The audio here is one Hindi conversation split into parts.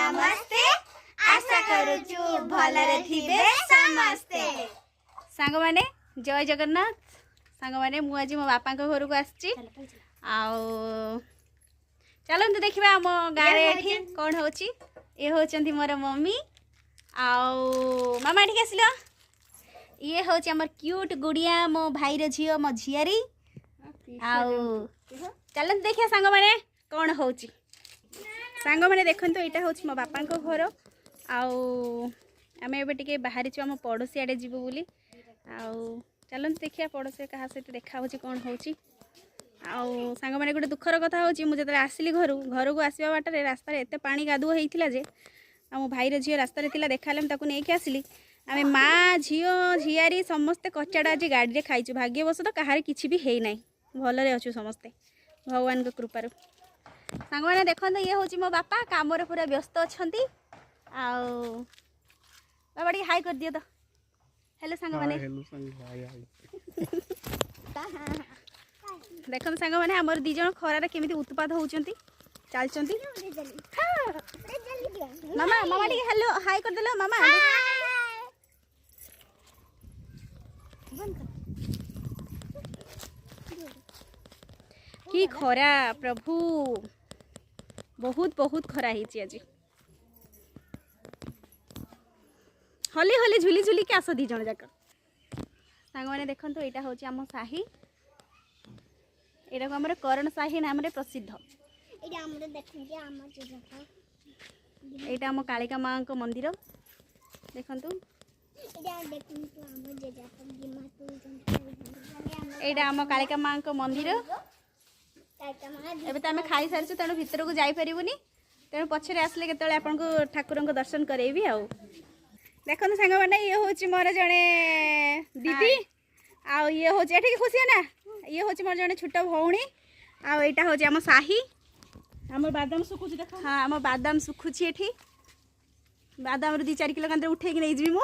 नमस्ते आशा करूछु भलरे थिबे समस्ते सांग माने जय जगन्नाथ सांग माने मु आज मो बापा को घर को आछि आउ चलंतु देखिबा हम गाँ रे एठी कोन होची ए होचंती मोर मम्मी आउ मामा ठीक आसिलो ये होची हमर क्यूट गुड़िया मो भाई रे झियो मो झियारी आउ चलंतु देखिया सांग माने कोन होची सांग मैंने देखते यहाँ हूँ मो बापा घर आम ए बाहरी आम पड़ोसी आड़े जीवु बोली चलते देखिए पड़ोसी क्या सहित देखा कौन हो सांग मैंने गोटे दुखर कथा हूँ मुझे आसली घर को आसवा बाटर रास्तार एत पानी गाधुआ होता जे मो भाईर झील रास्तार देखा नहीं आसली आम माँ झील झियारी समस्ते कचाड़ा आज गाड़ी में खाइचु भाग्यवश तो कहार किसी भी है भलरे अच्छु समस्ते भगवान को कृपारू सांग मैंने देखते ये हूँ मो बापा काम पूरा व्यस्त अच्छा बाबा टी हाई कर दिए तो हेलो सांग मैंने देखते सांग मैंने आमर दी जन खरार केमी उत्पाद होती चलती मामा मामा टी हेलो हाई कर देलो मामा की खरा प्रभु बहुत बहुत खरा ही आज हली हली झुली झुली के आस दी जन जाक सांग मैंने देखो यहाँ हूँ आम साही यहाँ आम करण साही नाम प्रसिद्ध यहाँ आम कालिका माँ को मंदिर देखु यहाँ आम कालिका माँ को मंदिर एबे तो आम खाई सारी तेणु भितर को जापरूनी तेणु पछरे आसले केतले आपको ठाकुर को दर्शन करेबी आउ देखो सांग मैंने ये हूँ मोर जड़े दीदी आउ ये हूँ ये खुशी है ना ये हूँ मोर जड़े छोट भौणी आईटा हूँ आम साही आम बादाम सुखुची देख हाँ आम बादाम सुखुची एठी बादाम 2-4 किलो कांदे उठे नहीं जी मु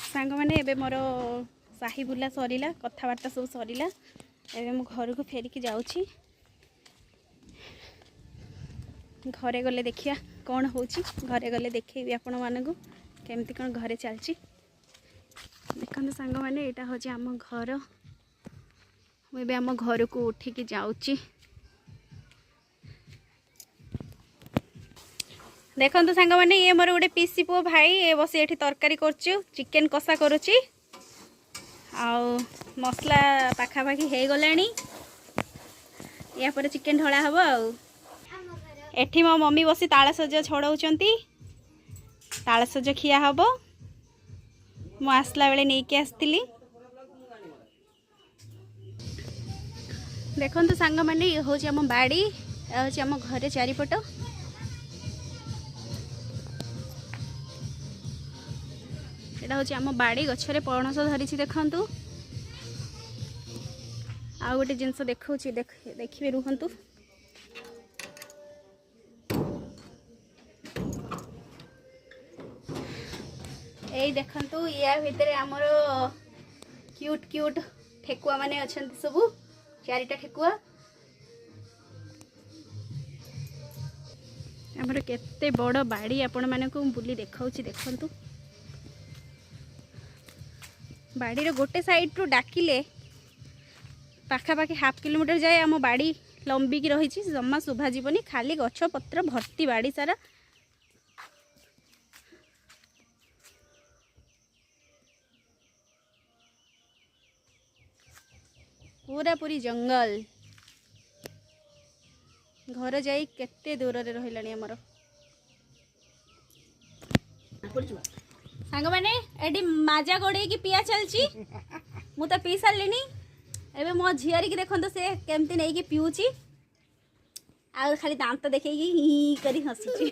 सांग मैंने एबे मोर साही बुला सरला कथबार्ता सब सरला एबे मो घर को फेरिकी जाऊँगी घरे गले देखिया कौन होची घरे गले देखेबी आपण मानकु केमती कौन घरे चलची देखते सांग मैंने यहाँ हूँ आम घर मुझे आम घर को उठिकी जाऊँगी देखो सांग मैंने ये मोर गोटे पीसी पु भाई ये बस ये तरकारी करचु चिकेन कषा करुच्ची मसला पाखापाखि हो गलानी या पर चिकेन ढला हम एठी मो मम्मी बसी तालसज छड़ाउछंती तालसज खिया हम मु आसला बेले नहीं आसती देखो सांग मैंने ये हूँ आम बाड़ी हूँ आम घर चारिपट यहाँ हूँ आम बाड़ी गचरे पणस धरी देखु आ गोटे जिनस देखा देखिए रुहतु यही देखु या भितर आमर क्यूट क्यूट ठेकुआ माने अच्छा सब 4टा ठेकुआ आमर केते बड़ बाड़ी आपण माने को बुली देखा देखु बाड़ी गोटे साइड रू डाकिले पाखापाखि हाफ किलोमीटर जाए आम बाड़ी लंबी की रही जमा शोभा जीवनी खाली गछ पत्र भर्ती बाड़ी सारा पूरा पूरी जंगल घर जाई केते दूर रे रहिलानी हमर सांग माने एडी माजा गोड़े की पिया चलची मु तो पी सारलिनी एबे मो झियारी की देखो से केमती नहीं कि पिउची आ खाली दांत देखे ही करी हंसुची।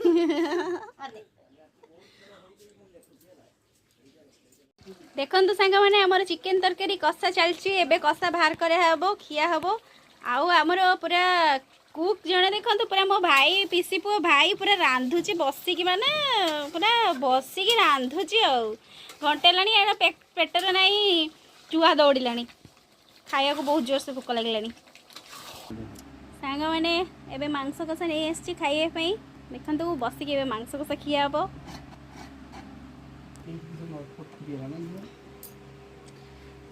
देखो सांग मैंने आमर चिकेन तरकारी कषा चलची एबे कषा बाहर करे हबो खिया हबो आउ आमर पूरा कुक जने देखो पूरा मो भाई पिसी पुओ भाई पूरा रांधुची बसिकी माने पूरा बसिकी रांधुची आ घंटे लानी एटा पेटर नहीं चुहा दौड़िलानी खाया को बहुत जोर से भोक लगे सांग मैंने एबे मांस कषा नहीं आसी खाइए देखो बसिकी एबे मांस कषा खिया हबो।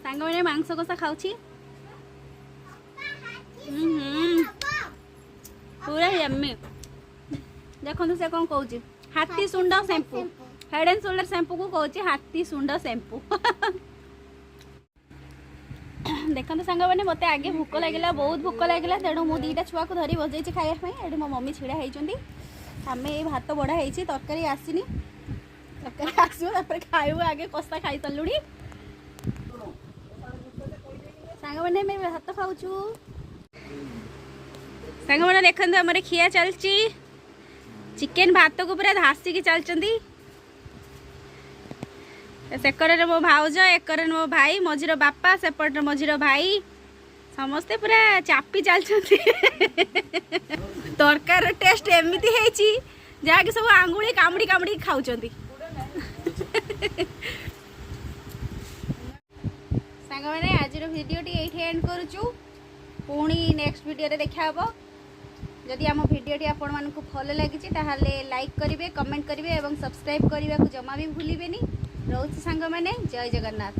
सांग मैंने मांस कषा खाऊची पूरा यम्मी। देखो से कौन कहूँ हाथी सुंड shampoo head and shoulder shampoo को कहूँ हाथी सुंड शैम्पू। देखो सांग मैंने मत आगे भोक लगे बहुत भोक लगे तेणु मुझे दीटा छुआ को धरी बजाई खायापी ये मो मम्मी छिड़ा होती आम ये भात बड़ा होती तरकारी आसनी तरकारी आसो खाइबू आगे कषा खाई सारू सांग मैंने भात खाऊचु सांग मैंने देखते आम खिया चलची चिकेन भात को पूरा धासिकी चलती सेकर मो भाउज एकर मो भाई मझीर बापा सेपट मझीर भाई समस्ते पूरा चापी चलती। तरकार टेस्ट एमती है जहाँकि सब आंगुली कामुड़ी कामुड़ी खाऊं। सांग मैंने आज भिडियोटी ये एंड करुचु पुणी नेक्स्ट वीडियो रे देखा हबो। जदि आम भिडियोटी आपण मानकु भल लगी ताहले लाइक करिवे कमेंट करिवे एवं सब्सक्राइब करने को जमा भी भूलिबेनी। रोच सांग मैंने जय जगन्नाथ।